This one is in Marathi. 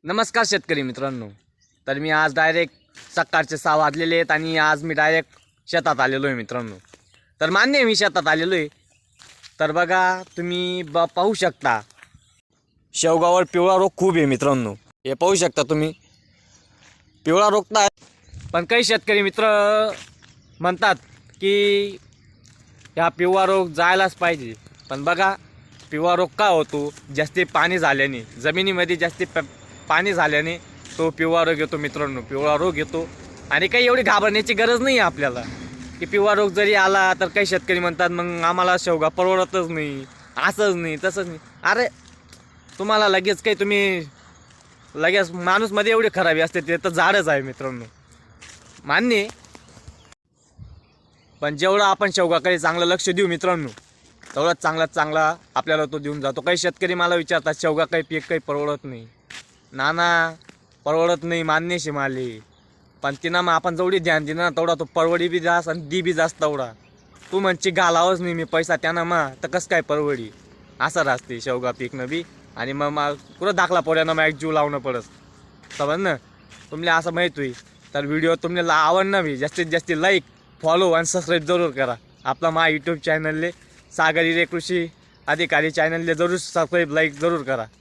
नमस्कार शेतकरी मित्रांनो. तर मी आज डायरेक्ट सकाळचे 6 वाजलेले आहेत आणि आज मी डायरेक्ट शेतात आलेलो आहे मित्रांनो. तर मान्य आहे मी शेतात आलेलो आहे. तर बघा तुम्ही पाहू शकता शेवगावर पिवळा रोग खूप आहे मित्रांनो. हे पाहू शकता तुम्ही पिवळा रोग तर आहे, पण काही शेतकरी मित्र म्हणतात की ह्या पिवळा रोग जायलाच पाहिजे. पण बघा पिवळा रोग का होतो? जास्ती पाणी झाल्याने, जमिनीमध्ये जास्ती पाणी झाल्याने तो पिवळा रोग येतो मित्रांनो. पिवळा रोग येतो आणि काही एवढी घाबरण्याची गरज नाही आहे आपल्याला. की पिवळा रोग जरी आला तर काही शेतकरी म्हणतात मग आम्हाला शेवगा परवडतच नाही, असंच नाही तसंच नाही. अरे तुम्हाला लगेच काही तुम्ही लगेच माणूसमध्ये एवढी खराबी असते ते तर झाडच आहे मित्रांनो, मान्य आहे. पण जेवढं आपण शेवगाकडे चांगलं लक्ष देऊ मित्रांनो तेवढाच चांगला आपल्याला तो देऊन जातो. काही शेतकरी मला विचारतात शेवगा काही पीक काही परवडत नाही. नाना परवडत नाही मान्य शिमाले, पण तिनं मग आपण जेवढी ध्यान दिलं ना तेवढा तो परवडी बी जास्त आणि दी बी जास्त तेवढा. तू म्हणची घालावंच नाही मी पैसा त्यानं मग तर कसं काय परवडी. असं राहते शेवगा पीकनं बी. आणि मग कुठं दाखला पोऱ्यानं मग एक जीव लावणं पडत समज ना. तुम्हाला असं माहीत होईल तर व्हिडिओ तुम्हाला आवडणं बी जास्तीत जास्त लाईक फॉलो आणि सबस्क्राईब जरूर करा. आपला मा यूट्यूब चॅनलले सागर हिरे कृषी अधिकारी चॅनलले जरूर सबस्क्राईब लाईक जरूर करा.